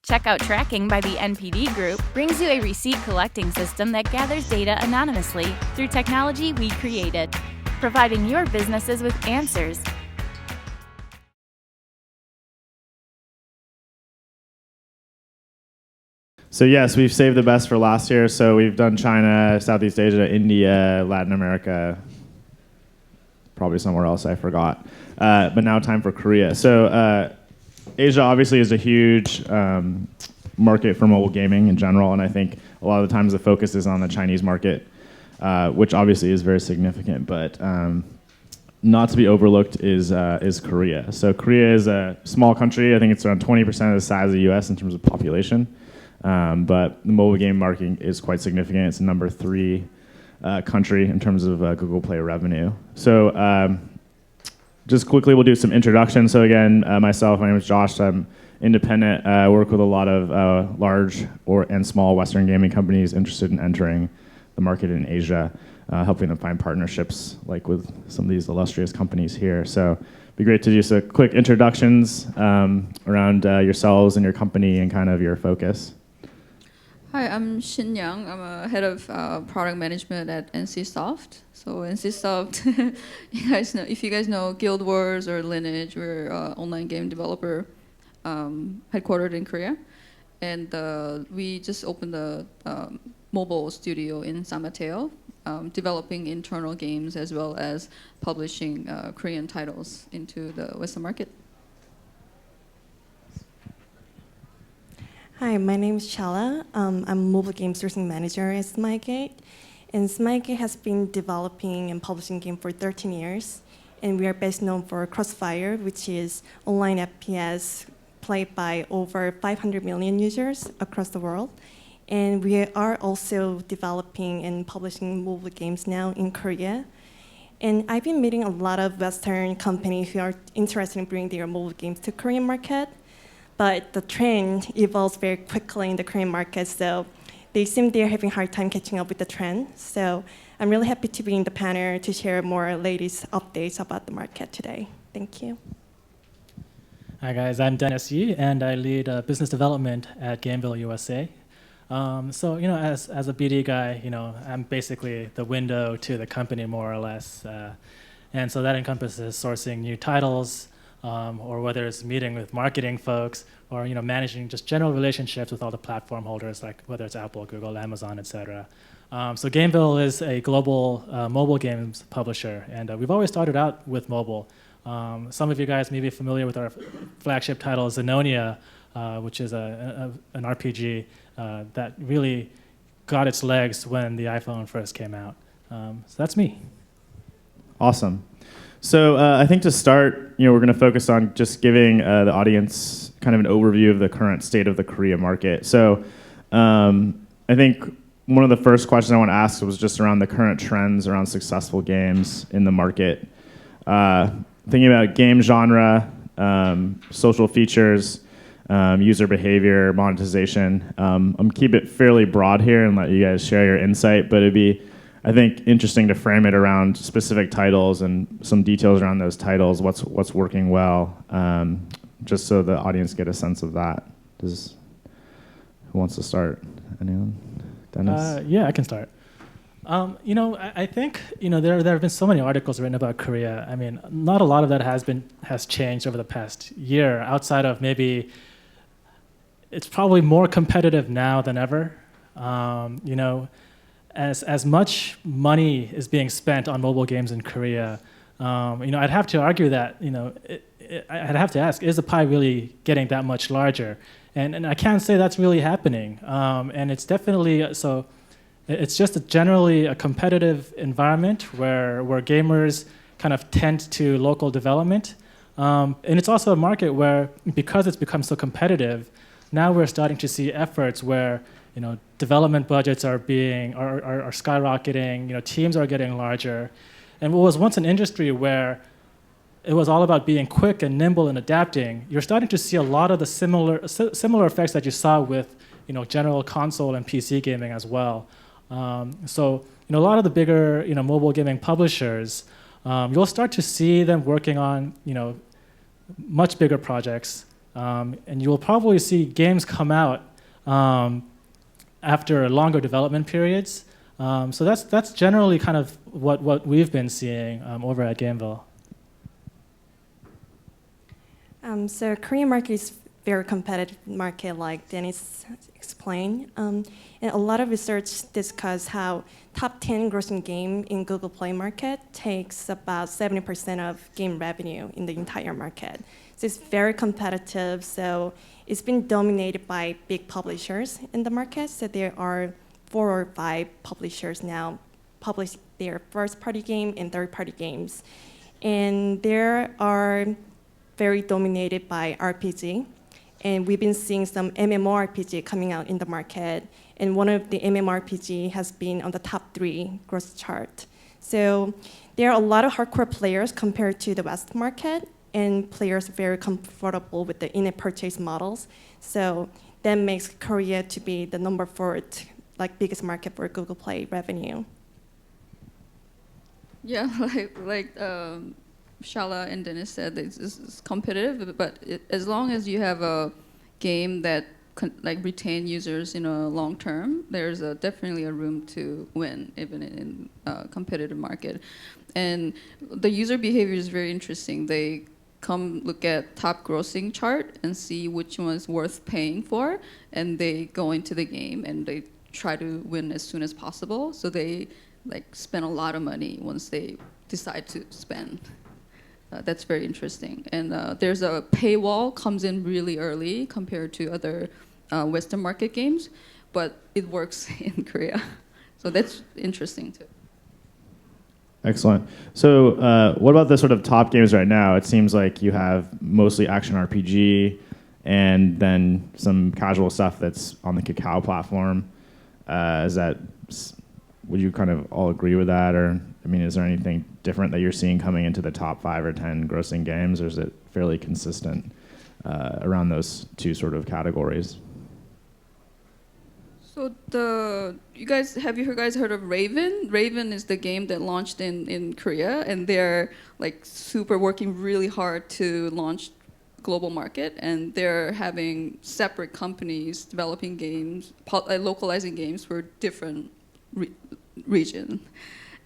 Checkout tracking by the NPD Group brings you a receipt collecting system that gathers data anonymously through technology we created, providing your businesses with answers. So yes, we've saved the best for last year. So we've done China, Southeast Asia, India, Latin America, probably somewhere else I forgot. But now time for Korea. So Asia obviously is a huge market for mobile gaming in general, and I think a lot of the times the focus is on the Chinese market, which obviously is very significant, but not to be overlooked is Korea. So Korea is a small country. I think it's around 20% of the size of the US in terms of population, but the mobile game market is quite significant. It's the number 3 country in terms of Google Play revenue. So just quickly, we'll do some introductions. So again, myself, my name is Josh. I'm independent. I work with a lot of large and small Western gaming companies interested in entering the market in Asia, helping them find partnerships like with some of these illustrious companies here. So it'd be great to do some quick introductions around yourselves and your company and kind of your focus. Hi, I'm Shin Young. I'm a head of product management at NCSoft. So NCSoft, if you guys know Guild Wars or Lineage, we're an online game developer headquartered in Korea. And we just opened a mobile studio in San Mateo, developing internal games as well as publishing Korean titles into the Western market. Hi, my name is Chala. I'm a mobile game sourcing manager at Smilegate. And Smilegate has been developing and publishing games for 13 years. And we are best known for Crossfire, which is online FPS played by over 500 million users across the world. And we are also developing and publishing mobile games now in Korea. And I've been meeting a lot of Western companies who are interested in bringing their mobile games to Korean market. But the trend evolves very quickly in the Korean market, so they seem they're having a hard time catching up with the trend. So I'm really happy to be in the panel to share more latest updates about the market today. Thank you. Hi guys, I'm Dennis Yi, and I lead business development at Gameville USA. So as a BD guy, I'm basically the window to the company more or less, and so that encompasses sourcing new titles. Or whether it's meeting with marketing folks or managing just general relationships with all the platform holders, like whether it's Apple, Google, Amazon, etc. So Gameville is a global mobile games publisher, and we've always started out with mobile. Some of you guys may be familiar with our flagship title, Zenonia, which is an RPG that really got its legs when the iPhone first came out. So that's me. Awesome. So I think to start, we're going to focus on just giving the audience kind of an overview of the current state of the Korea market. So I think one of the first questions I want to ask was just around the current trends around successful games in the market. Thinking about game genre, social features, user behavior, monetization. I'm keep it fairly broad here and let you guys share your insight, but it'd be, I think, interesting to frame it around specific titles and some details around those titles, what's working well, just so the audience get a sense of that. Who wants to start? Anyone? Dennis? Yeah, I can start. I think there have been so many articles written about Korea. I mean, not a lot of that has changed over the past year, outside of maybe it's probably more competitive now than ever. As much money is being spent on mobile games in Korea, I'd have to argue that I'd have to ask, is the pie really getting that much larger? And I can't say that's really happening. And it's definitely so. It's just generally a competitive environment where gamers kind of tend to local development, and it's also a market where, because it's become so competitive, now we're starting to see efforts where development budgets are skyrocketing. Teams are getting larger, and what was once an industry where it was all about being quick and nimble and adapting, you're starting to see a lot of the similar effects that you saw with general console and PC gaming as well. So a lot of the bigger mobile gaming publishers, you'll start to see them working on much bigger projects. And you will probably see games come out after longer development periods. So that's generally kind of what we've been seeing over at Gameville. So Korean market is very competitive market, like Dennis explained. And a lot of research discuss how top 10 grossing game in Google Play market takes about 70% of game revenue in the entire market. So it's very competitive. So it's been dominated by big publishers in the market. So there are 4 or 5 publishers now publish their first-party game and third-party games. And there are very dominated by RPG. And we've been seeing some MMORPG coming out in the market. And one of the MMORPG has been on the top 3 growth chart. So there are a lot of hardcore players compared to the West market, and players are very comfortable with the in-app purchase models. So that makes Korea to be the number 4 biggest market for Google Play revenue. Yeah, like Shala and Dennis said, it's competitive, but as long as you have a game that retain users in a long term, there's definitely a room to win, even in a competitive market. And the user behavior is very interesting. They come look at top grossing chart and see which one is worth paying for, and they go into the game and they try to win as soon as possible. So they spend a lot of money once they decide to spend. That's very interesting. And there's a paywall comes in really early compared to other Western market games, but it works in Korea. So that's interesting too. Excellent. So what about the sort of top games right now? It seems like you have mostly action RPG and then some casual stuff that's on the Kakao platform. Would you kind of all agree with that? Or, I mean, is there anything different that you're seeing coming into the top 5 or 10 grossing games, or is it fairly consistent around those 2 sort of categories? So have you guys heard of Raven? Raven is the game that launched in Korea, and they're super working really hard to launch global market, and they're having separate companies developing games, localizing games for different region.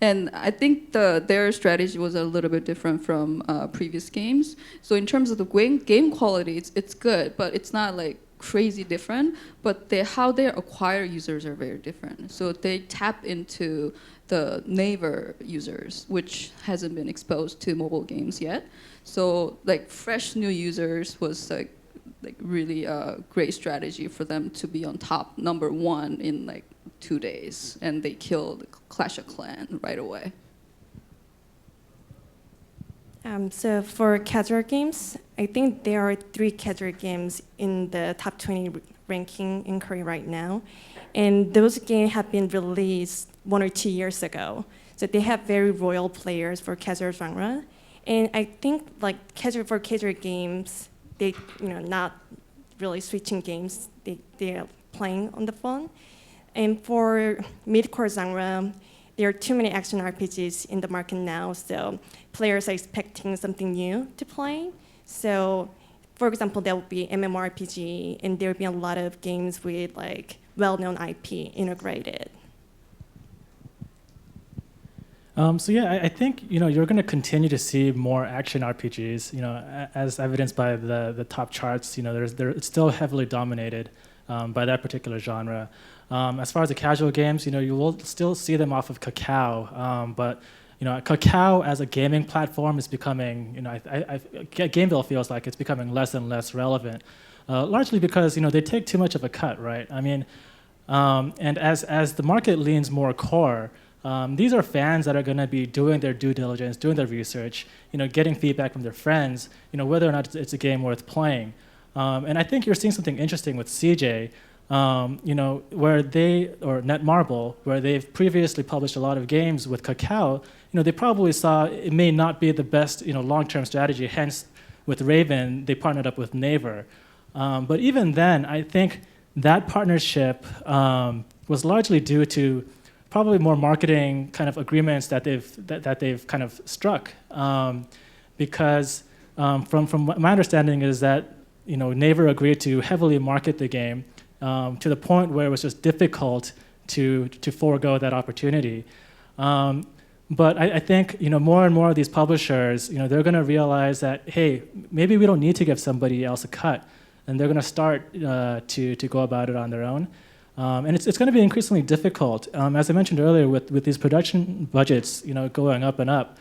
And I think their strategy was a little bit different from previous games. So in terms of the game quality, it's good, but it's not crazy different. But how they acquire users are very different. So they tap into the Naver users, which hasn't been exposed to mobile games yet. So fresh new users was really a great strategy for them to be on top number 1 in 2 days, and they killed Clash of Clans right away. So for casual games, I think there are 3 casual games in the top 20 ranking in Korea right now. And those games have been released 1 or 2 years ago. So they have very loyal players for casual genre. And I think casual games, they not really switching games. They are playing on the phone. And for mid-core genre, there are too many action RPGs in the market now, so players are expecting something new to play. So, for example, there will be MMORPG, and there will be a lot of games with well-known IP integrated. So yeah, I think you're going to continue to see more action RPGs. As evidenced by the top charts, it's still heavily dominated by that particular genre. As far as the casual games, you will still see them off of Kakao, but Kakao as a gaming platform is becoming, Gameville feels like it's becoming less and less relevant, largely because they take too much of a cut, right? I mean, and as the market leans more core, these are fans that are going to be doing their due diligence, doing their research, getting feedback from their friends, whether or not it's a game worth playing. And I think you're seeing something interesting with CJ. Where Netmarble, where they've previously published a lot of games with Kakao, they probably saw it may not be the best, long-term strategy. Hence, with Raven, they partnered up with Naver. But even then, I think that partnership was largely due to probably more marketing kind of agreements that they've kind of struck. Because from my understanding is that Naver agreed to heavily market the game to the point where it was just difficult to forego that opportunity. But I think more and more of these publishers, they're going to realize that, hey, maybe we don't need to give somebody else a cut, and they're going to start to go about it on their own. And it's going to be increasingly difficult. As I mentioned earlier, with these production budgets, going up and up,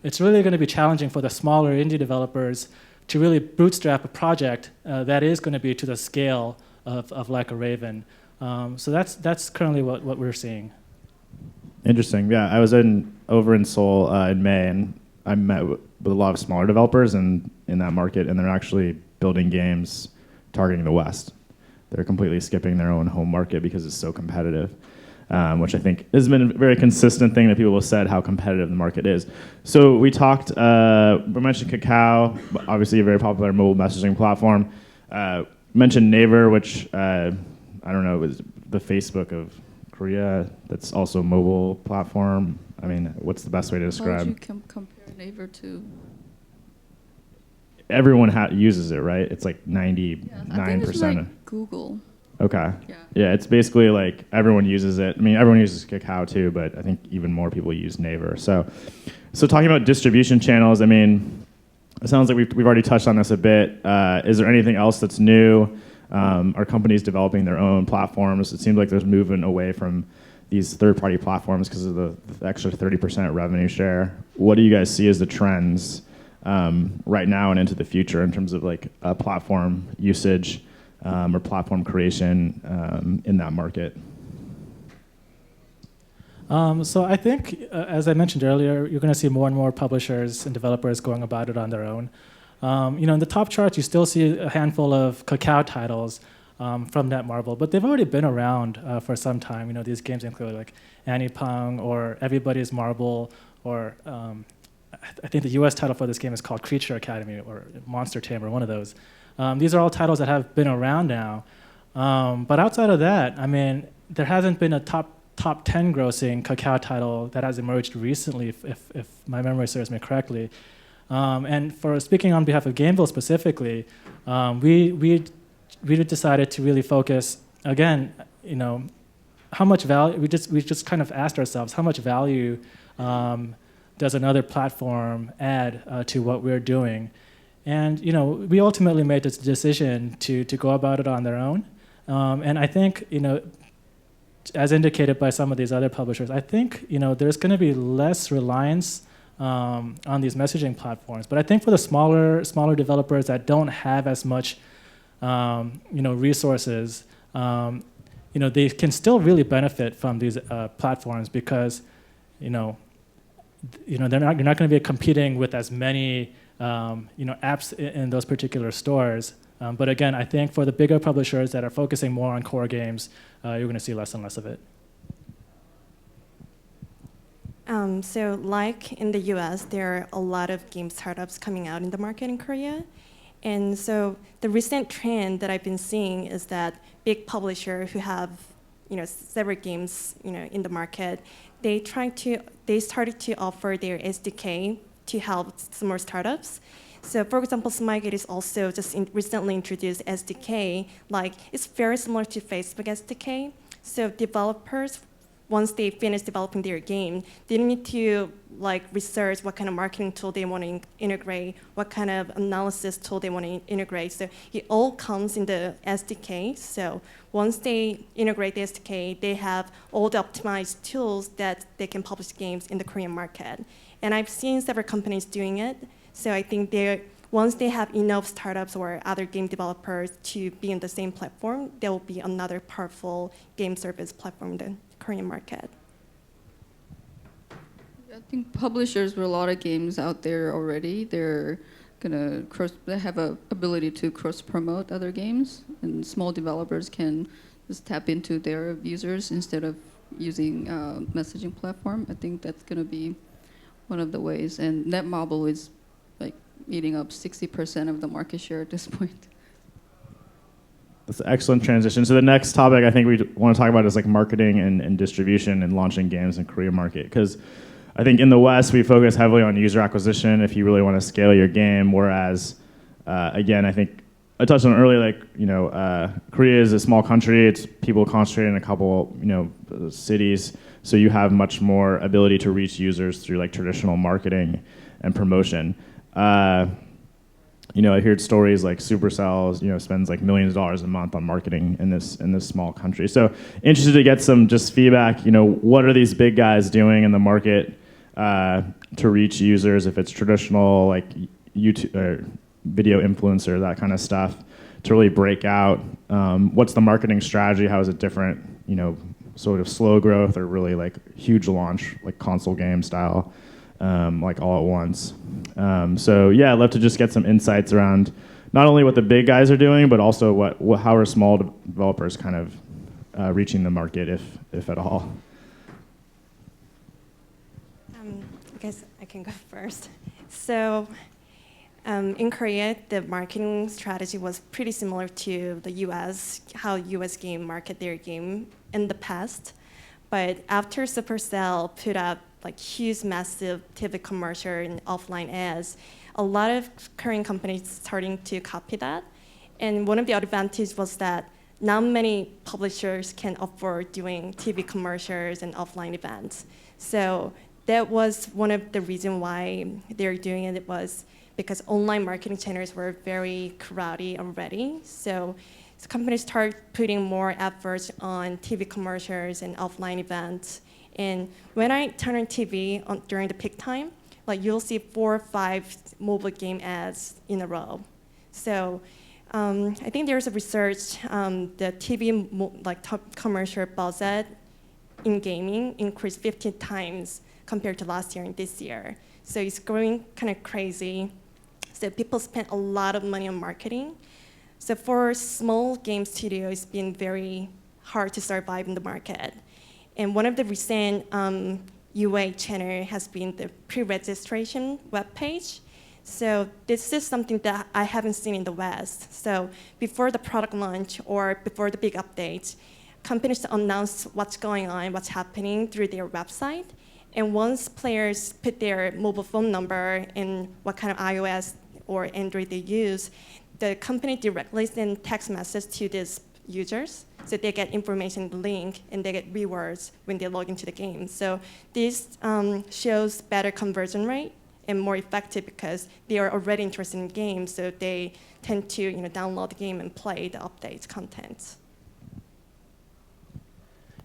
it's really going to be challenging for the smaller indie developers to really bootstrap a project that is going to be to the scale of Like a Raven. So that's currently what we're seeing. Interesting. Yeah, I was over in Seoul in May, and I met with a lot of smaller developers in that market, and they're actually building games targeting the West. They're completely skipping their own home market because it's so competitive, which I think has been a very consistent thing that people have said, how competitive the market is. So we talked, we mentioned Kakao, obviously a very popular mobile messaging platform. Mentioned Naver, which I don't know, is the Facebook of Korea. That's also a mobile platform. I mean, what's the best way to describe? How would you compare Naver to? Everyone uses it, right? It's like 99%. I think it's like Google. Okay. Yeah. Yeah, it's basically like everyone uses it. I mean, everyone uses Kakao too, but I think even more people use Naver. So talking about distribution channels, I mean, it sounds like we've already touched on this a bit. Is there anything else that's new? Are companies developing their own platforms? It seems like there's movement away from these third-party platforms because of the extra 30% revenue share. What do you guys see as the trends right now and into the future in terms of like platform usage or platform creation in that market? So I think, as I mentioned earlier, you're going to see more and more publishers and developers going about it on their own. In the top charts, you still see a handful of Kakao titles from Netmarble, but they've already been around for some time. These games include like Annie Pong or Everybody's Marble, or I think the US title for this game is called Creature Academy or Monster Tamer, one of those. These are all titles that have been around now. But outside of that, I mean, there hasn't been a top 10 grossing Kakao title that has emerged recently, if my memory serves me correctly. And for speaking on behalf of Gameville specifically, we decided to really focus again. How much value we just kind of asked ourselves, how much value does another platform add to what we're doing? And we ultimately made this decision to go about it on their own. And I think as indicated by some of these other publishers, I think there's going to be less reliance on these messaging platforms. But I think for the smaller developers that don't have as much resources, they can still really benefit from these platforms because you're not going to be competing with as many apps in those particular stores. But again, I think for the bigger publishers that are focusing more on core games, you're going to see less and less of it. So like in the US, there are a lot of game startups coming out in the market in Korea. And so the recent trend that I've been seeing is that big publishers who have several games in the market, they started to offer their SDK to help small startups. So for example, Smygate is also just recently introduced SDK. Like it's very similar to Facebook SDK. So developers, once they finish developing their game, they need to research what kind of marketing tool they want to integrate, what kind of analysis tool they want to integrate. So it all comes in the SDK. So once they integrate the SDK, they have all the optimized tools that they can publish games in the Korean market. And I've seen several companies doing it. So I think once they have enough startups or other game developers to be in the same platform, there will be another powerful game service platform in the Korean market. I think publishers with a lot of games out there already, they're they have a ability to cross-promote other games, and small developers can just tap into their users instead of using messaging platform. I think that's going to be one of the ways. And Netmarble is eating up 60% of the market share at this point. That's an excellent transition. So the next topic I think we want to talk about is marketing and distribution and launching games in Korean market. Because I think in the West we focus heavily on user acquisition if you really want to scale your game. Whereas again, I think I touched on it earlier, like, Korea is a small country. It's people concentrated in a couple, cities. So you have much more ability to reach users through like traditional marketing and promotion. I heard stories like Supercell, spends like millions of dollars a month on marketing in this small country. So interested to get some just feedback. What are these big guys doing in the market to reach users? If it's traditional like YouTube or video influencer, that kind of stuff, to really break out. What's the marketing strategy? How is it different? Sort of slow growth or really like huge launch, like console game style, like all at once. So yeah, I'd love to just get some insights around not only what the big guys are doing, but also how are small developers kind of reaching the market, if at all. I guess I can go first. So in Korea, the marketing strategy was pretty similar to the US, how US game market their game in the past. But after Supercell put up like huge, massive TV commercial and offline ads, a lot of Korean companies starting to copy that. And one of the advantages was that not many publishers can afford doing TV commercials and offline events. So that was one of the reasons why they're doing it. It was because online marketing channels were very crowded already. So companies start putting more efforts on TV commercials and offline events. And when I turn on TV during the peak time, like you'll see 4 or 5 mobile game ads in a row. So I think there's a research, the TV commercial budget in gaming increased 15 times compared to last year and this year. So it's growing kind of crazy. So people spend a lot of money on marketing. So for small game studios, it's been very hard to survive in the market. And one of the recent UA channel has been the pre-registration webpage. So this is something that I haven't seen in the West. So before the product launch or before the big updates, companies announce what's going on, what's happening through their website. And once players put their mobile phone number and what kind of iOS or Android they use, the company directly sends text message to these users, so they get information link and they get rewards when they log into the game. So this shows better conversion rate and more effective because they are already interested in games, so they tend to download the game and play the updates content.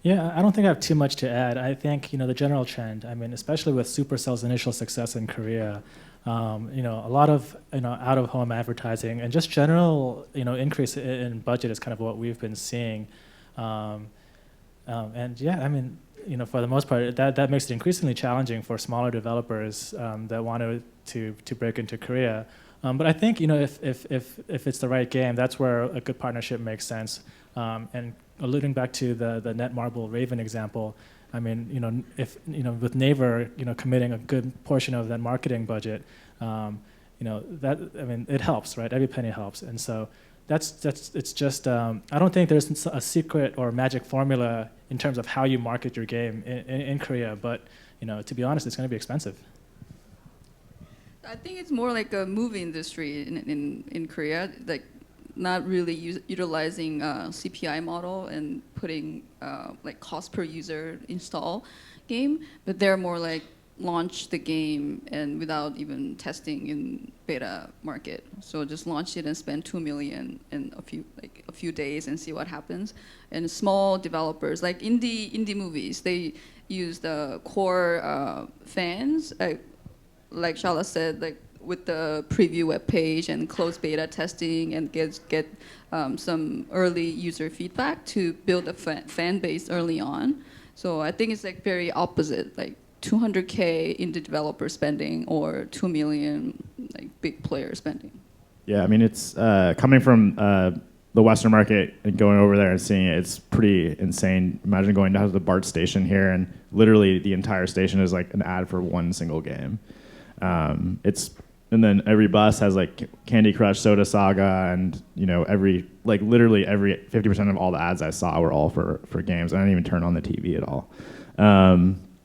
Yeah, I don't think I have too much to add. I think the general trend. I mean, especially with Supercell's initial success in Korea, a lot of out-of-home advertising and just general increase in budget is kind of what we've been seeing, and yeah, I mean, for the most part, that makes it increasingly challenging for smaller developers that want to break into Korea. But I think if it's the right game, that's where a good partnership makes sense. And alluding back to the Netmarble Raven example, I mean, if with Naver, committing a good portion of that marketing budget, it helps, right? Every penny helps, and so it's just. I don't think there's a secret or magic formula in terms of how you market your game in Korea, but to be honest, it's going to be expensive. I think it's more like a movie industry in Korea, like not really utilizing CPI model and putting like cost per user install game, but they're more like launch the game and without even testing in beta market. So just launch it and spend 2 million in a few days and see what happens. And small developers like indie movies, they use the core fans. Like Shala said, like with the preview web page and closed beta testing and get some early user feedback to build a fan base early on. So I think it's like very opposite, like 200K indie developer spending or 2 million like big player spending. Yeah, I mean, it's coming from the Western market and going over there and seeing it, it's pretty insane. Imagine going down to the BART station here and literally the entire station is like an ad for one single game. And then every bus has like Candy Crush, Soda Saga, and literally every 50% of all the ads I saw were all for games. I didn't even turn on the TV at all.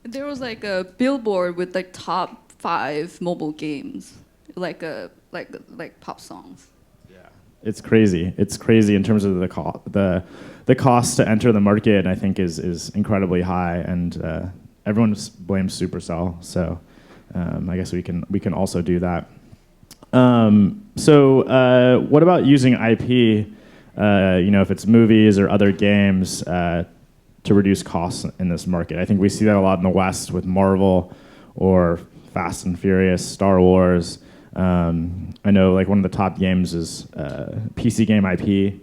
There was like a billboard with like top 5 mobile games, like pop songs. Yeah, it's crazy. It's crazy in terms of the cost to enter the market. I think is incredibly high, and everyone blames Supercell. So I guess we can also do that. So what about using IP? If it's movies or other games to reduce costs in this market. I think we see that a lot in the West with Marvel or Fast and Furious, Star Wars. I know like one of the top games is PC game IP.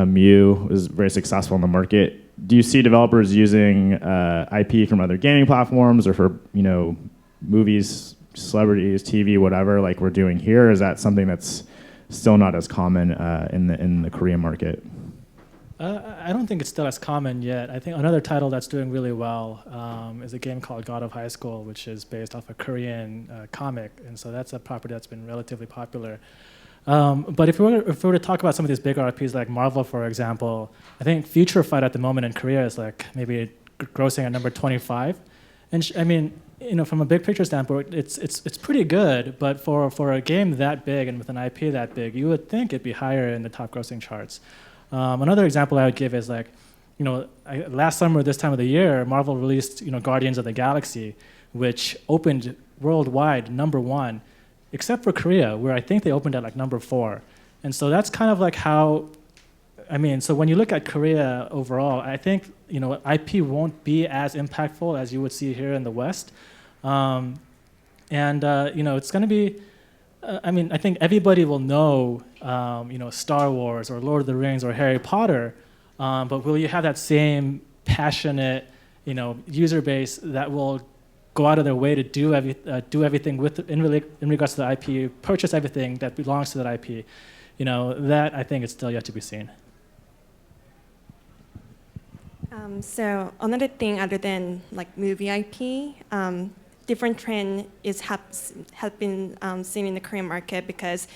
Mew is very successful in the market. Do you see developers using IP from other gaming platforms or for movies, celebrities, TV, whatever, like we're doing here? Or is that something that's still not as common in the Korean market? I don't think it's still as common yet. I think another title that's doing really well is a game called God of High School, which is based off a Korean comic, and so that's a property that's been relatively popular. But if we were to talk about some of these big RPs like Marvel, for example, I think Future Fight at the moment in Korea is like maybe grossing at number 25, and from a big picture standpoint, it's pretty good. But for a game that big and with an IP that big, you would think it'd be higher in the top grossing charts. Another example I would give is last summer, this time of the year, Marvel released Guardians of the Galaxy, which opened worldwide #1, except for Korea, where I think they opened at like #4. And so that's kind of like how, so when you look at Korea overall, I think IP won't be as impactful as you would see here in the West, it's going to be. I think everybody will know, Star Wars or Lord of the Rings or Harry Potter, but will you have that same passionate, user base that will go out of their way to do everything in regards to the IP, purchase everything that belongs to that IP? That I think is still yet to be seen. So another thing other than like movie IP, different trend have been seen in the Korean market because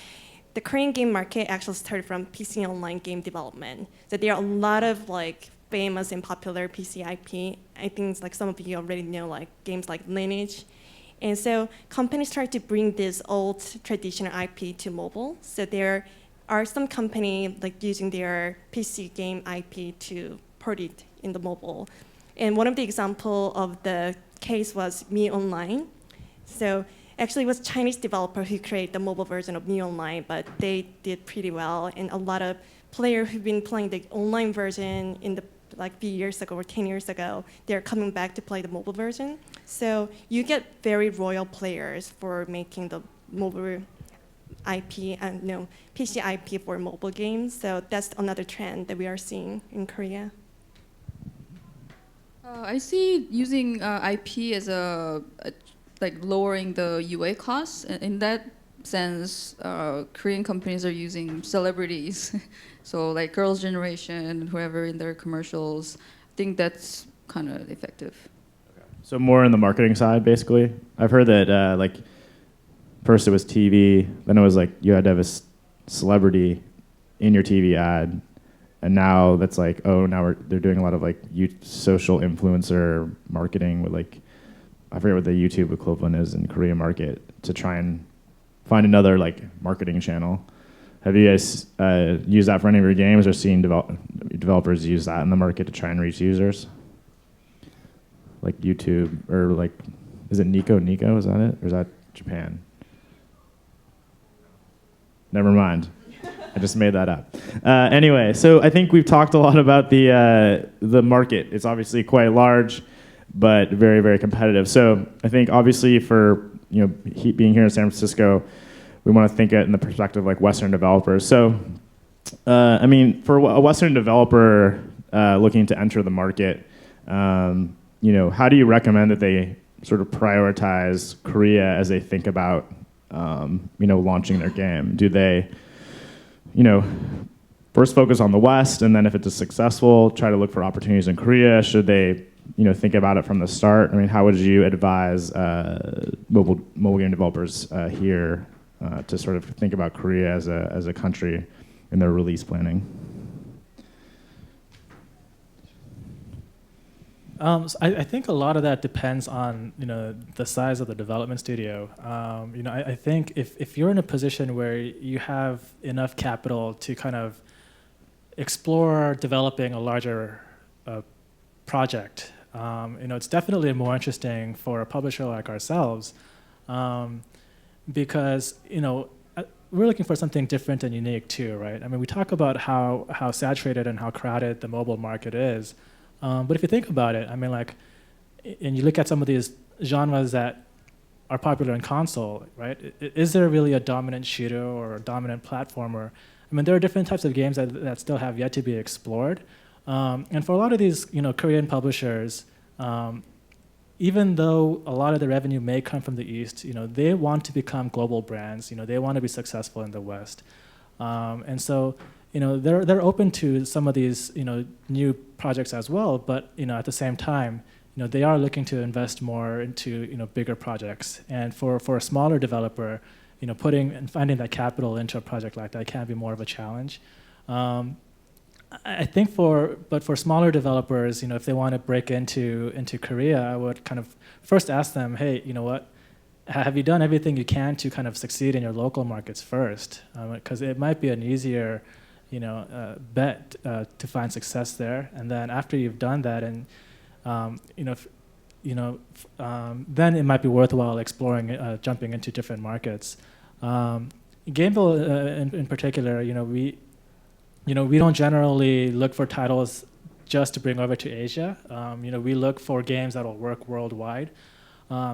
the Korean game market actually started from PC online game development. So there are a lot of like famous and popular PC IP. I think like some of you already know like games like Lineage. And so companies try to bring this old traditional IP to mobile. So there are some companies like using their PC game IP to port it in the mobile. And one of the example of the case was Me Online. So actually it was Chinese developer who created the mobile version of Me Online, but they did pretty well. And a lot of players who've been playing the online version in the like few years ago or 10 years ago, they're coming back to play the mobile version. So you get very loyal players for making the mobile IP and PC IP for mobile games. So that's another trend that we are seeing in Korea. I see using IP as like lowering the UA costs. In that sense, Korean companies are using celebrities, so like Girls' Generation, whoever in their commercials. I think that's kind of effective. So more on the marketing side, basically. I've heard that like first it was TV, then it was like you had to have a celebrity in your TV ad. And now that's like, now they're doing a lot of like social influencer marketing with like, I forget what the YouTube equivalent is in Korean market, to try and find another like marketing channel. Have you guys used that for any of your games or seen developers use that in the market to try and reach users? Like YouTube or like, is it Nico, is that it? Or is that Japan? Never mind. I just made that up. Anyway, so I think we've talked a lot about the market. It's obviously quite large, but very, very competitive. So I think obviously for being here in San Francisco, we want to think it in the perspective of like Western developers. So for a Western developer looking to enter the market, how do you recommend that they sort of prioritize Korea as they think about launching their game? Do they first focus on the West, and then if it's successful, try to look for opportunities in Korea? Should they, think about it from the start? How would you advise mobile game developers here to sort of think about Korea as a country in their release planning? So I think a lot of that depends on the size of the development studio. I think if you're in a position where you have enough capital to kind of explore developing a larger project, it's definitely more interesting for a publisher like ourselves, because we're looking for something different and unique too, right? I mean, we talk about how saturated and how crowded the mobile market is. But if you think about it, I mean, and you look at some of these genres that are popular in console, right? Is there really a dominant shooter or a dominant platformer? I mean, there are different types of games that still have yet to be explored. And for a lot of these, Korean publishers, even though a lot of the revenue may come from the East, they want to become global brands. They want to be successful in the West, and so. They're open to some of these new projects as well, but at the same time, they are looking to invest more into bigger projects. And for a smaller developer, putting and finding that capital into a project like that can be more of a challenge. I think for smaller developers, if they want to break into Korea, I would kind of first ask them, hey, you know what? Have you done everything you can to kind of succeed in your local markets first? Because it might be an easier bet to find success there, and then after you've done that, and then it might be worthwhile exploring, jumping into different markets. Gameville, in particular, we don't generally look for titles just to bring over to Asia. We look for games that will work worldwide.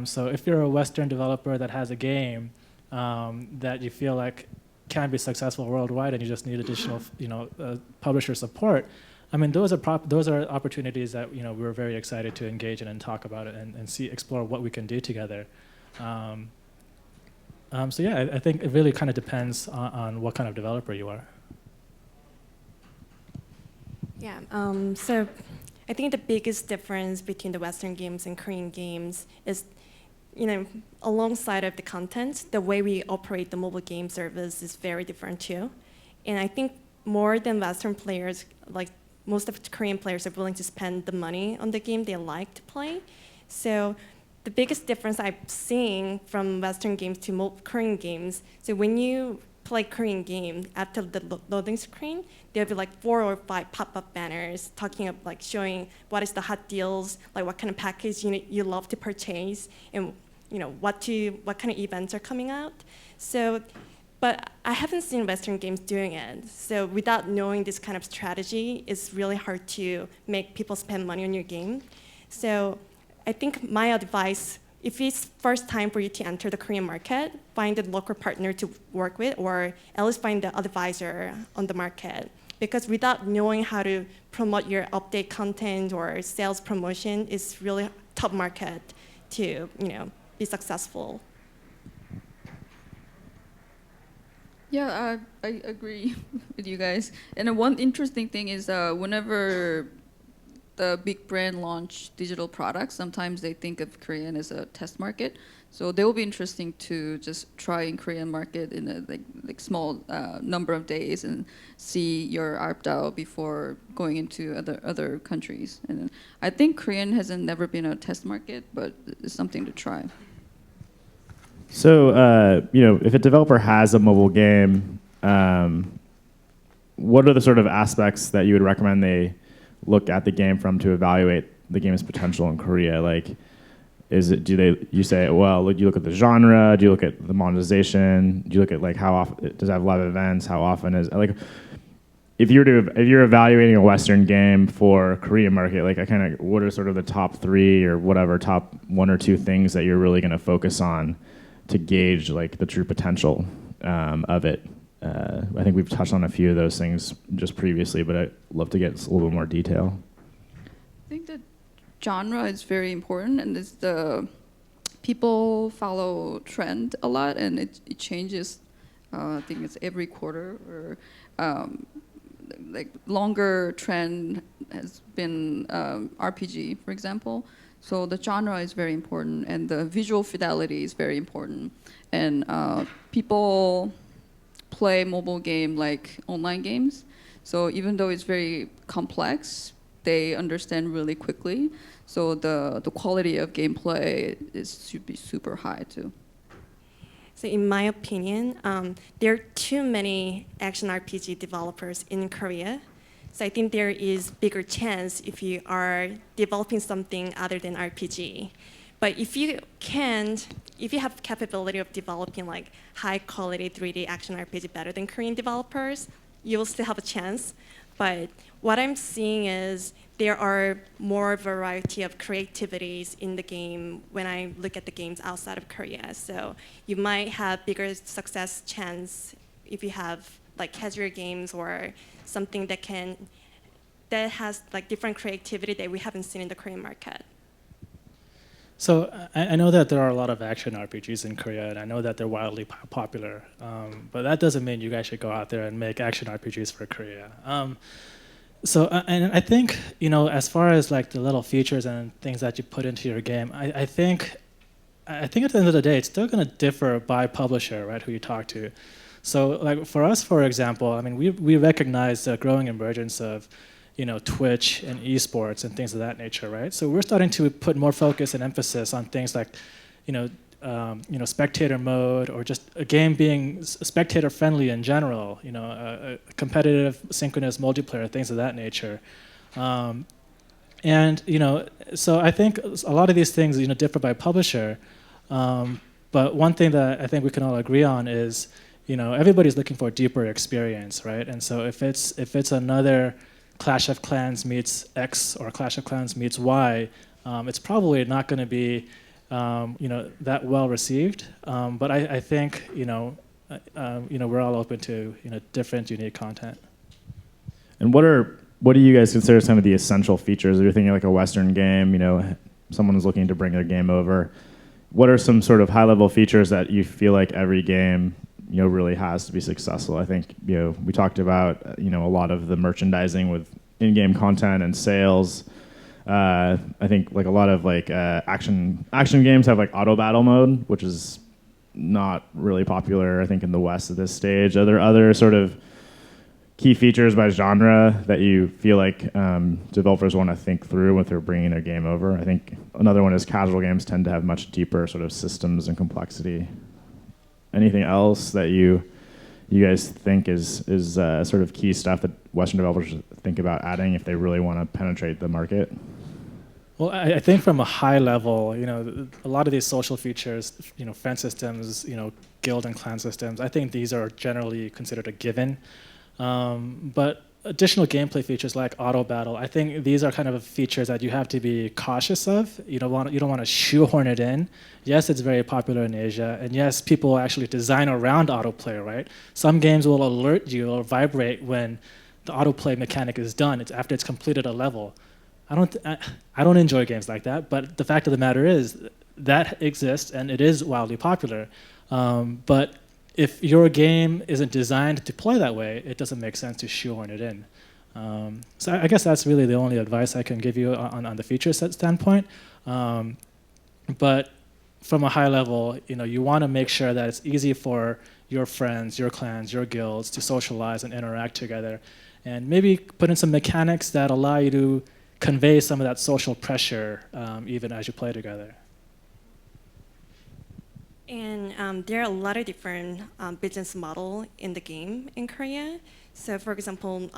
So if you're a Western developer that has a game that you feel like can be successful worldwide, and you just need additional, publisher support. I mean, those are opportunities that we're very excited to engage in and talk about it and explore what we can do together. So yeah, I think it really kind of depends on what kind of developer you are. Yeah. So I think the biggest difference between the Western games and Korean games is, alongside of the content, the way we operate the mobile game service is very different too. And I think more than Western players, like most of the Korean players are willing to spend the money on the game they like to play. So the biggest difference I'm seeing from Western games to Korean games, so when you play Korean game, after the loading screen, there'll be like 4 or 5 pop-up banners talking about, like, showing what is the hot deals, like what kind of package you love to purchase, and what kind of events are coming out. So, but I haven't seen Western games doing it. So without knowing this kind of strategy, it's really hard to make people spend money on your game. So I think my advice, if it's first time for you to enter the Korean market, find a local partner to work with, or at least find an advisor on the market. Because without knowing how to promote your update content or sales promotion, it's really tough market to be successful. Yeah, I agree with you guys. And one interesting thing is whenever the big brand launch digital products, sometimes they think of Korean as a test market. So they will be interesting to just try in Korean market in a like small number of days and see your ARPDAO before going into other countries. And I think Korean hasn't never been a test market, but it's something to try. So, if a developer has a mobile game, what are the sort of aspects that you would recommend they look at the game from to evaluate the game's potential in Korea? Like, you say, well, you look at the genre, do you look at the monetization, do you look at like how often does it have live events, how often is like, if you're evaluating a Western game for Korean market, like what are sort of the top 3 or whatever, top 1 or 2 things that you're really going to focus on to gauge like the true potential of it? I think we've touched on a few of those things just previously, but I'd love to get a little bit more detail. I think that genre is very important, and it's the people follow trend a lot, and it changes. I think it's every quarter, or like longer trend has been RPG, for example. So the genre is very important, and the visual fidelity is very important. And people play mobile game like online games. So even though it's very complex, they understand really quickly. So the quality of gameplay should be super high too. So in my opinion, there are too many action RPG developers in Korea. So I think there is bigger chance if you are developing something other than RPG. But if you have capability of developing like high quality 3D action RPG better than Korean developers, you will still have a chance. But what I'm seeing is there are more variety of creativities in the game when I look at the games outside of Korea. So you might have bigger success chance if you have like casual games or something that has like different creativity that we haven't seen in the Korean market. So I know that there are a lot of action RPGs in Korea, and I know that they're wildly popular. But that doesn't mean you guys should go out there and make action RPGs for Korea. And I think, as far as like the little features and things that you put into your game, I think at the end of the day, it's still going to differ by publisher, right? Who you talk to. So like for us, for example, I mean, we recognize the growing emergence of Twitch and esports and things of that nature, right? So we're starting to put more focus and emphasis on things like, spectator mode, or just a game being spectator friendly in general. Competitive synchronous multiplayer, things of that nature. So I think a lot of these things differ by publisher. But one thing that I think we can all agree on is everybody's looking for a deeper experience, right? And so if it's another Clash of Clans meets X or Clash of Clans meets Y, it's probably not going to be that well received. But I think we're all open to different unique content. And what do you guys consider some of the essential features? If you're thinking like a Western game, someone's looking to bring their game over. What are some sort of high-level features that you feel like every game really has to be successful? I think we talked about a lot of the merchandising with in-game content and sales. I think like a lot of like action games have like auto battle mode, which is not really popular I think in the West at this stage. Are there other sort of key features by genre that you feel like developers want to think through when they're bringing their game over? I think another one is casual games tend to have much deeper sort of systems and complexity. Anything else that you guys think is sort of key stuff that Western developers think about adding if they really want to penetrate the market? Well, I think from a high level, a lot of these social features, friend systems, guild and clan systems, I think these are generally considered a given. But additional gameplay features like auto battle, I think these are kind of features that you have to be cautious of. You don't want to shoehorn it in. Yes, it's very popular in Asia, and yes, people actually design around autoplay, right? Some games will alert you or vibrate when the autoplay mechanic is done. It's after it's completed a level. I don't enjoy games like that, but the fact of the matter is that exists and it is wildly popular. But if your game isn't designed to play that way, it doesn't make sense to shoehorn it in. So I guess that's really the only advice I can give you on the feature set standpoint. But from a high level, you want to make sure that it's easy for your friends, your clans, your guilds to socialize and interact together, and maybe put in some mechanics that allow you to convey some of that social pressure even as you play together. And there are a lot of different business model in the game in Korea. So for example,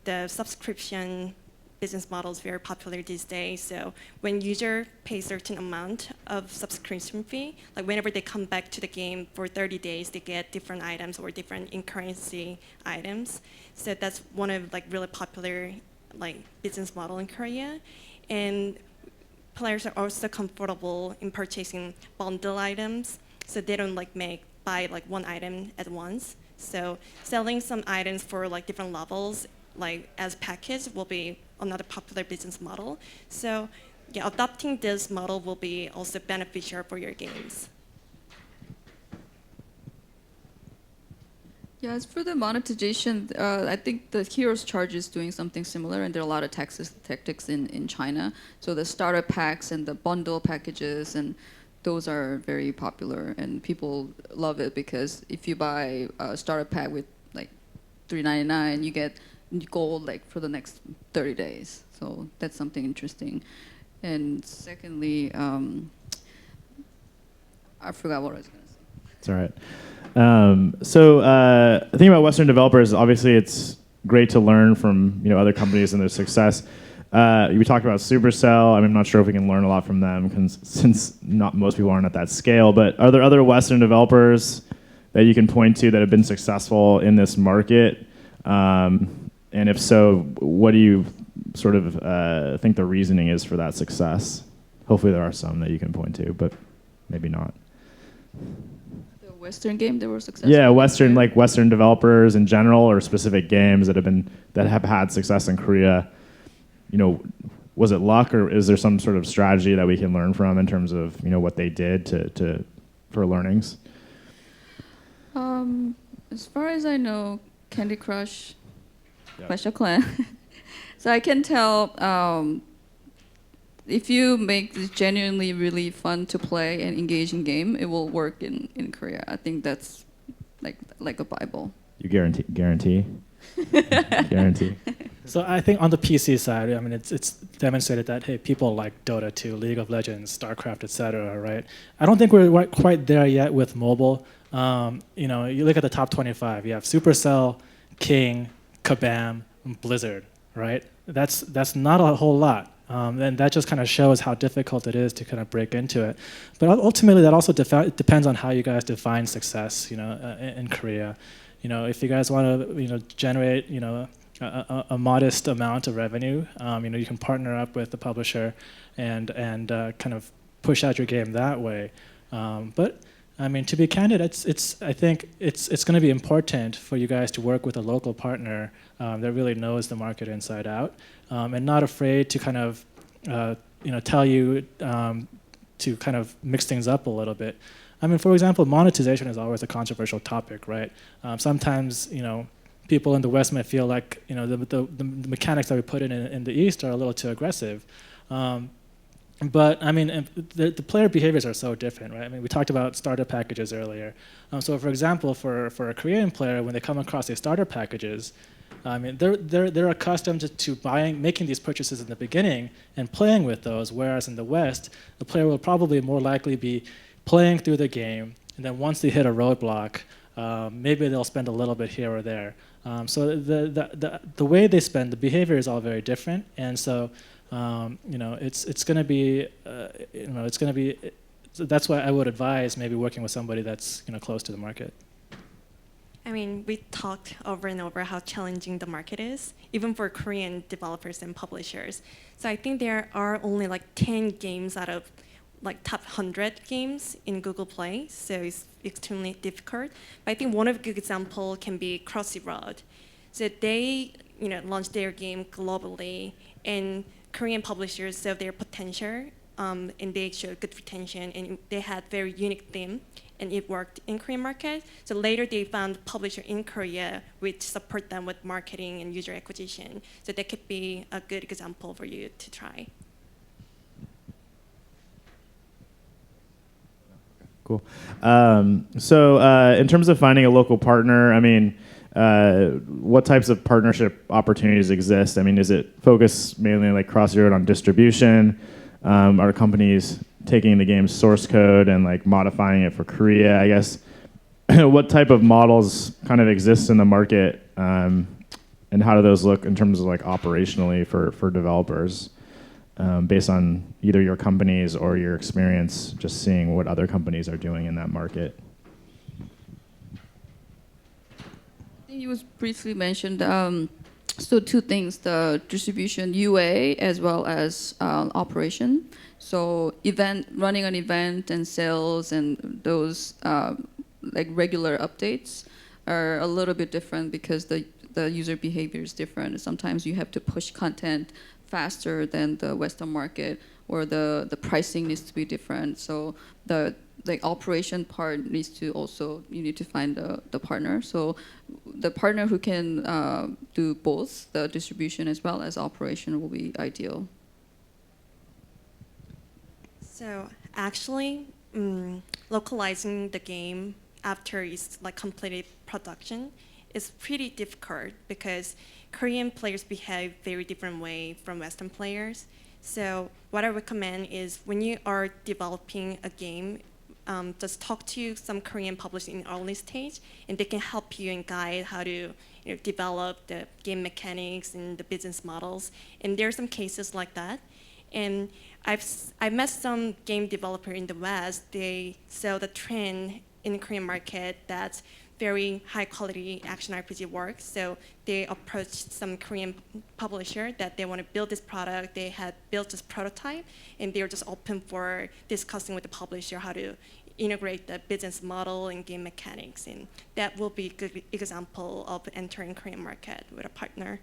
the subscription business model is very popular these days. So when user pay certain amount of subscription fee, like whenever they come back to the game for 30 days, they get different items or different in-currency items. So that's one of like really popular like business model in Korea. And players are also comfortable in purchasing bundle items, so they don't like buy like one item at once. So selling some items for like different levels, like as package, will be another popular business model. So yeah, adopting this model will be also beneficial for your games. Yeah, as for the monetization, I think the Heroes Charge is doing something similar, and there are a lot of tactics in China. So the starter packs and the bundle packages, and those are very popular, and people love it because if you buy a starter pack with like $3.99, you get goal like for the next 30 days. So that's something interesting. And secondly, I forgot what I was going to say. It's all right. The thing about Western developers, obviously, it's great to learn from other companies and their success. We talked about Supercell. I'm not sure if we can learn a lot from them since not most people aren't at that scale. But are there other Western developers that you can point to that have been successful in this market? And if so, what do you sort of think the reasoning is for that success? Hopefully there are some that you can point to, but maybe not. The Western game that were successful? Yeah, Western developers in general, or specific games that have had success in Korea. Was it luck, or is there some sort of strategy that we can learn from in terms of what they did for learnings? As far as I know, Candy Crush, Clash of Clans. So I can tell if you make this genuinely really fun to play and engaging game, it will work in Korea. I think that's like a Bible. You guarantee? Guarantee. So I think on the PC side, I mean, it's demonstrated that, hey, people like Dota 2, League of Legends, StarCraft, etc. Right? I don't think we're quite there yet with mobile. You look at the top 25. You have Supercell, King, Kabam, and Blizzard. Right? That's not a whole lot. And that just kind of shows how difficult it is to kind of break into it. But ultimately, that also depends on how you guys define success. In Korea. If you guys want to, generate, a modest amount of revenue, you can partner up with the publisher and kind of push out your game that way. But I mean, to be candid, I think it's going to be important for you guys to work with a local partner that really knows the market inside out, and not afraid to kind of, tell you to kind of mix things up a little bit. I mean, for example, monetization is always a controversial topic, right? Sometimes, people in the West might feel like, the mechanics that we put in the East are a little too aggressive. But I mean, the player behaviors are so different, right? I mean, we talked about starter packages earlier. So, for example, for a Korean player, when they come across these starter packages, I mean, they're accustomed to making these purchases in the beginning and playing with those. Whereas in the West, the player will probably more likely be playing through the game, and then once they hit a roadblock, maybe they'll spend a little bit here or there. So the way they spend, the behavior is all very different, and so. It's going to be, that's why I would advise maybe working with somebody that's close to the market. I mean, we talked over and over how challenging the market is, even for Korean developers and publishers. So I think there are only like 10 games out of like top 100 games in Google Play, so it's extremely difficult. But I think one of a good example can be Crossy Road. So they, launched their game globally, and Korean publishers saw their potential, and they showed good retention, and they had very unique theme, and it worked in Korean market. So later they found publisher in Korea which support them with marketing and user acquisition. So that could be a good example for you to try. Cool. In terms of finding a local partner, I mean, what types of partnership opportunities exist? I mean, is it focused mainly like cross-road on distribution? Are companies taking the game's source code and like modifying it for Korea? I guess what type of models kind of exist in the market, and how do those look in terms of like operationally for developers, based on either your companies or your experience just seeing what other companies are doing in that market? It was briefly mentioned. So two things: the distribution UA as well as operation. So running an event and sales and those like regular updates are a little bit different because the user behavior is different. Sometimes you have to push content faster than the Western market, or the pricing needs to be different. So the operation part needs to also, you need to find the partner. So the partner who can do both the distribution as well as operation will be ideal. So actually, localizing the game after it's like completed production is pretty difficult because Korean players behave very different way from Western players. So what I recommend is when you are developing a game, just talk to some Korean publishers in early stage, and they can help you and guide how to develop the game mechanics and the business models. And there are some cases like that. And I've met some game developer in the West. They saw the trend in the Korean market that's very high quality action RPG work. So they approached some Korean publisher that they want to build this product. They had built this prototype, and they're just open for discussing with the publisher how to integrate the business model and game mechanics. And that will be a good example of entering Korean market with a partner.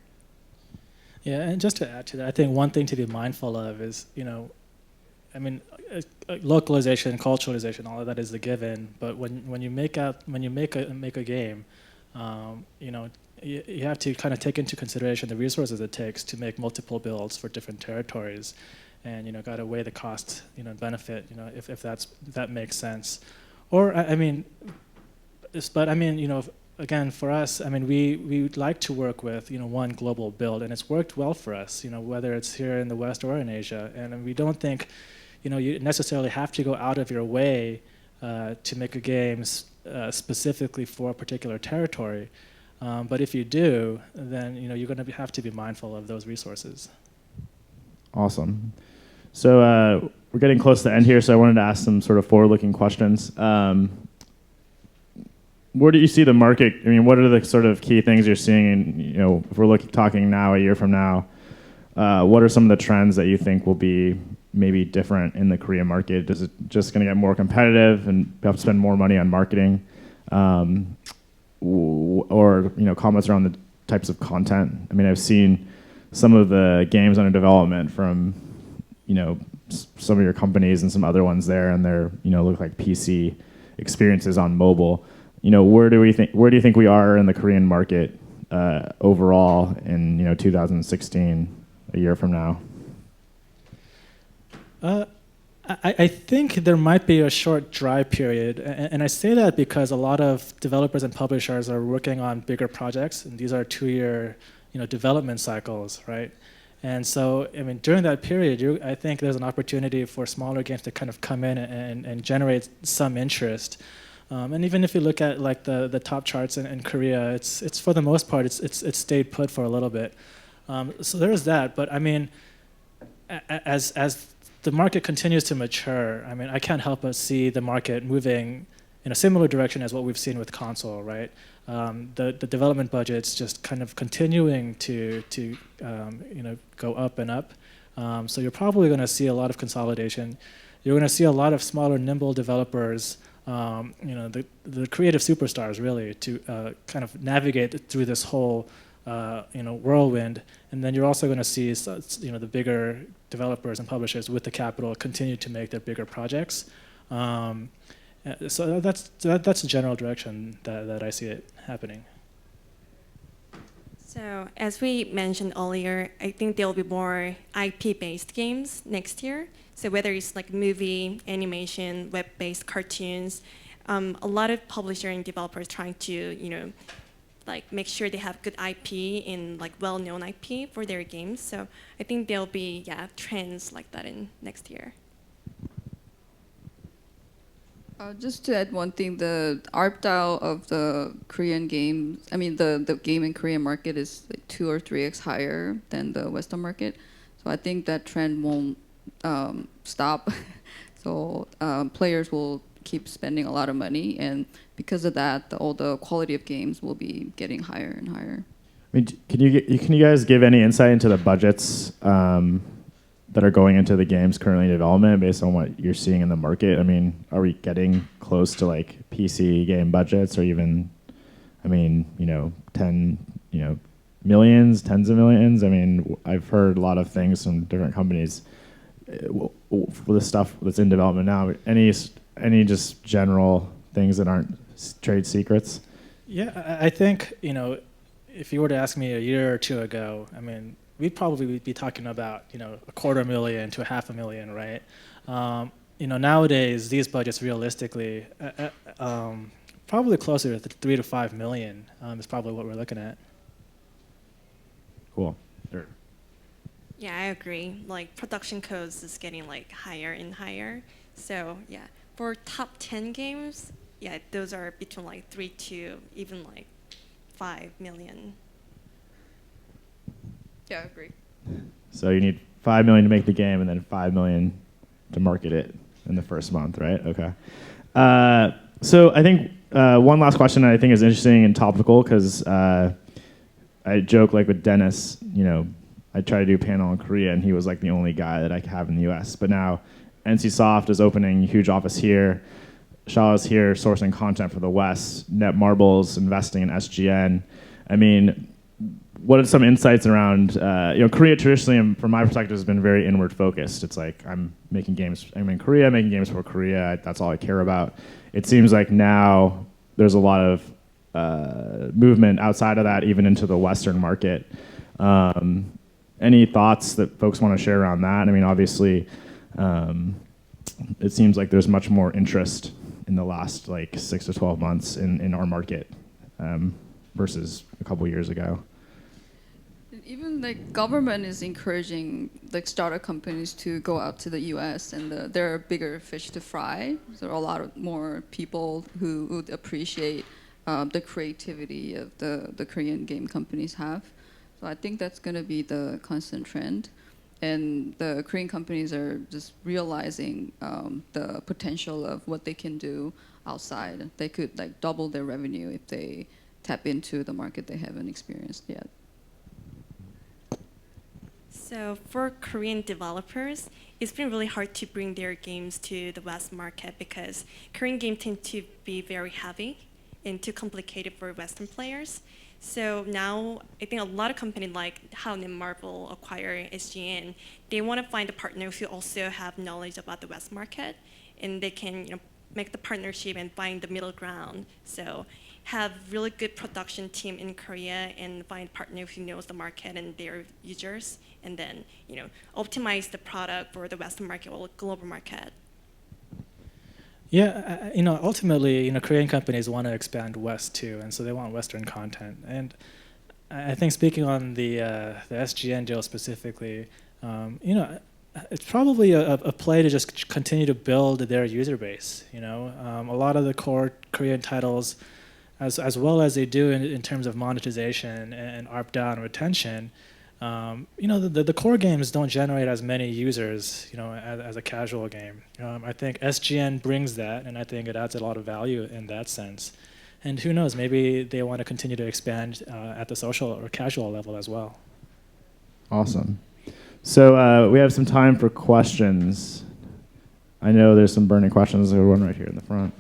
Yeah, and just to add to that, I think one thing to be mindful of is, localization, culturalization, all of that is a given. But when you make a game, you have to kind of take into consideration the resources it takes to make multiple builds for different territories, and got to weigh the cost, benefit, if that makes sense. Or again, for us, we like to work with one global build, and it's worked well for us, whether it's here in the West or in Asia, and we don't think you necessarily have to go out of your way to make a game specifically for a particular territory. But if you do, then you're going to have to be mindful of those resources. Awesome. So we're getting close to the end here, so I wanted to ask some sort of forward-looking questions. Where do you see the market? What are the sort of key things you're seeing? And if we're talking now, a year from now, what are some of the trends that you think will be maybe different in the Korean market? Is it just going to get more competitive and have to spend more money on marketing? Or comments around the types of content? I've seen some of the games under development from some of your companies and some other ones there, and they're look like PC experiences on mobile. Where do you think we are in the Korean market overall in 2016, a year from now? I think there might be a short dry period, and I say that because a lot of developers and publishers are working on bigger projects, and these are 2-year development cycles, right? And so, during that period, I think there's an opportunity for smaller games to kind of come in and generate some interest. And even if you look at like the top charts in Korea, it's for the most part it's stayed put for a little bit. So there's that. But as the market continues to mature, I can't help but see the market moving in a similar direction as what we've seen with console, right? The development budget's just kind of continuing to go up and up. So you're probably going to see a lot of consolidation. You're going to see a lot of smaller, nimble developers, the creative superstars, really, to kind of navigate through this whole whirlwind. And then you're also going to see the bigger developers and publishers with the capital continue to make their bigger projects. So that's the general direction that I see it happening. So as we mentioned earlier, I think there will be more IP-based games next year. So whether it's like movie, animation, web-based cartoons, a lot of publishers and developers trying to, make sure they have good IP and like well-known IP for their games. So I think there'll be trends like that in next year. Just to add one thing, the ARPDAU of the Korean games, the game in Korean market is like 2 or 3x higher than the Western market. So I think that trend won't stop. So players will keep spending a lot of money, and because of that, all the quality of games will be getting higher and higher. Can you guys give any insight into the budgets that are going into the games currently in development based on what you're seeing in the market? Are we getting close to like PC game budgets, or even, 10, millions, tens of millions? I've heard a lot of things from different companies for the stuff that's in development now. Any just general things that aren't trade secrets? Yeah, I think, if you were to ask me a year or two ago, we'd probably be talking about, $250,000 to $500,000, right? Nowadays, these budgets realistically, probably closer to $3 to $5 million is probably what we're looking at. Cool. Sure. Yeah, I agree. Like production codes is getting like higher and higher. So yeah, for top 10 games, yeah, those are between like 3 to even like 5 million. Yeah, I agree. So you need 5 million to make the game, and then 5 million to market it in the first month, right? Okay. So I think one last question I think is interesting and topical because I joke like with Dennis, I tried to do a panel in Korea, and he was like the only guy that I could have in the U.S. But now NCSoft is opening a huge office here. Shah is here sourcing content for the West. Netmarble's investing in SGN. I mean, what are some insights around, Korea traditionally, from my perspective, has been very inward focused. It's like I'm in Korea, making games for Korea. That's all I care about. It seems like now there's a lot of movement outside of that, even into the Western market. Any thoughts that folks want to share around that? I mean, obviously, it seems like there's much more interest in the last 6 to 12 months in our market versus a couple years ago. Even the government is encouraging startup companies to go out to the U.S. and there are bigger fish to fry. So a lot of more people who would appreciate the creativity of the Korean game companies have. So I think that's going to be the constant trend. And the Korean companies are just realizing the potential of what they can do outside. They could double their revenue if they tap into the market they haven't experienced yet. So for Korean developers, it's been really hard to bring their games to the West market because Korean games tend to be very heavy and too complicated for Western players. So now I think a lot of companies like how Netmarble acquired SGN, they want to find a partner who also have knowledge about the West market, and they can make the partnership and find the middle ground. So have really good production team in Korea and find a partner who knows the market and their users, and then optimize the product for the Western market or global market. Yeah, ultimately, Korean companies want to expand west too, and so they want Western content. And I think speaking on the SGN deal specifically, it's probably a play to just continue to build their user base. A lot of the core Korean titles, as well as they do in terms of monetization and ARPDAU and retention, the core games don't generate as many users, as a casual game. I think SGN brings that, and I think it adds a lot of value in that sense. And who knows, maybe they want to continue to expand at the social or casual level as well. Awesome. So we have some time for questions. I know there's some burning questions. There's one right here in the front.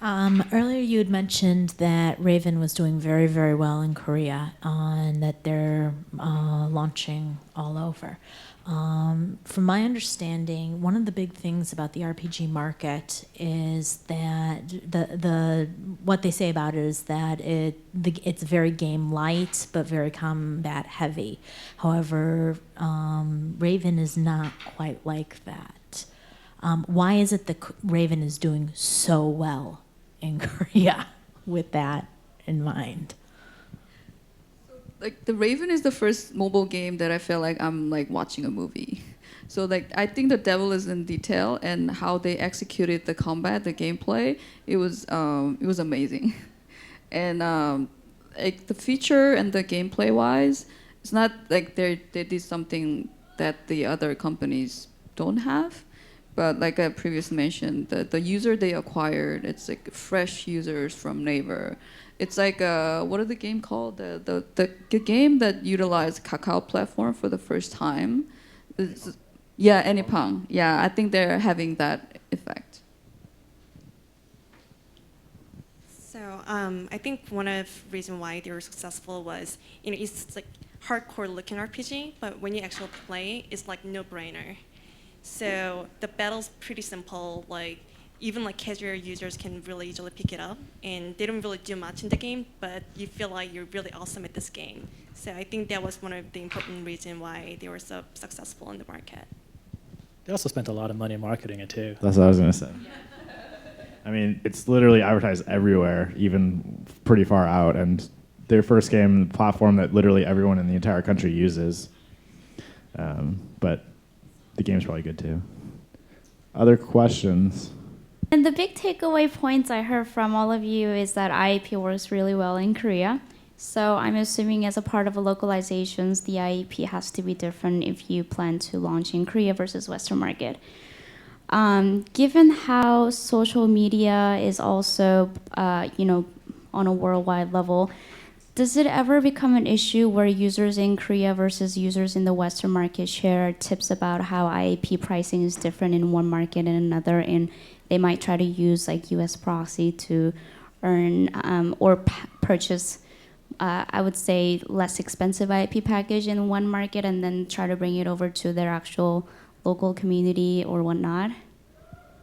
Earlier you had mentioned that Raven was doing very, very well in Korea and that they're launching all over. From my understanding, one of the big things about the RPG market is that what they say about it is that it's very game light but very combat heavy. However, Raven is not quite like that. Why is it that Raven is doing so well in Korea with that in mind? The Raven is the first mobile game that I feel like I'm watching a movie. So I think the devil is in detail, and how they executed the combat, the gameplay, it was amazing. And the feature and the gameplay wise, it's not like they did something that the other companies don't have. But like I previously mentioned, the user they acquired, it's fresh users from Naver. It's what is the game called? The game that utilized Kakao platform for the first time. Yeah, Anypang. Yeah, I think they're having that effect. So I think one of the reasons why they were successful was, it's hardcore looking RPG, but when you actually play, it's no-brainer. So the battle's pretty simple. Even casual users can really easily pick it up, and they don't really do much in the game, but you feel like you're really awesome at this game. So I think that was one of the important reasons why they were so successful in the market. They also spent a lot of money marketing it too. That's what I was going to say. I mean, it's literally advertised everywhere, even pretty far out, and their first game platform that literally everyone in the entire country uses. But the game's probably good too. Other questions? And the big takeaway points I heard from all of you is that IAP works really well in Korea. So I'm assuming as a part of a localizations, the IAP has to be different if you plan to launch in Korea versus Western market. Given how social media is also, on a worldwide level, does it ever become an issue where users in Korea versus users in the Western market share tips about how IAP pricing is different in one market and another, and they might try to use like US proxy to earn or purchase, I would say, less expensive IAP package in one market and then try to bring it over to their actual local community or whatnot?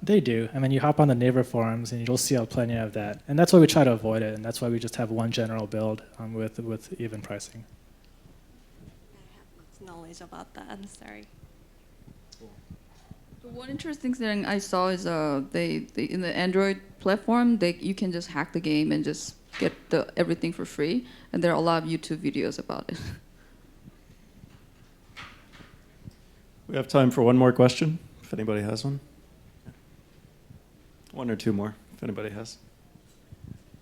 They do. I mean, you hop on the neighbor forums and you'll see plenty of that. And that's why we try to avoid it. And that's why we just have one general build with even pricing. I have much knowledge about that. I'm sorry. One interesting thing I saw is they in the Android platform, you can just hack the game and just get everything for free. And there are a lot of YouTube videos about it. We have time for one more question, if anybody has one. One or two more, if anybody has.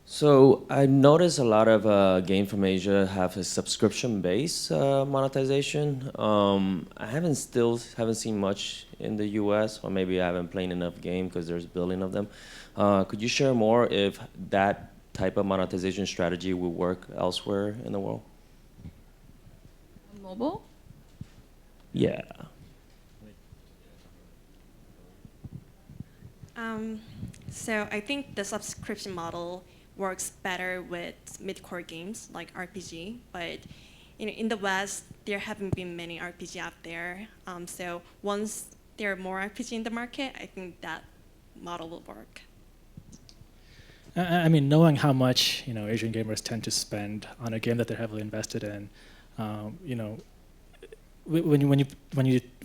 So I noticed a lot of games from Asia have a subscription-based monetization. I haven't seen much in the U.S., or maybe I haven't played enough games because there's a billion of them. Could you share more if that type of monetization strategy will work elsewhere in the world? On mobile? Yeah. So I think the subscription model works better with mid-core games like RPG, but in the West, there haven't been many RPG out there. So once there are more RPG in the market, I think that model will work. I mean, knowing how much Asian gamers tend to spend on a game that they're heavily invested in, when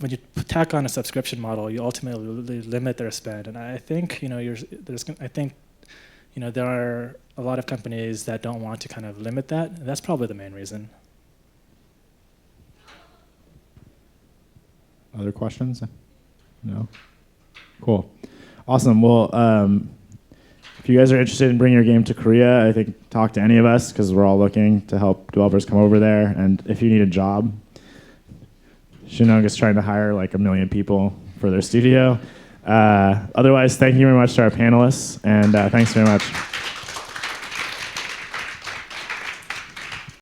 you tack on a subscription model, you ultimately limit their spend, and I think there are a lot of companies that don't want to kind of limit that. And that's probably the main reason. Other questions? No? Cool. Awesome. Well, if you guys are interested in bringing your game to Korea, I think talk to any of us because we're all looking to help developers come over there. And if you need a job, Shinyoung is trying to hire like 1 million people for their studio. Otherwise, thank you very much to our panelists, and thanks very much.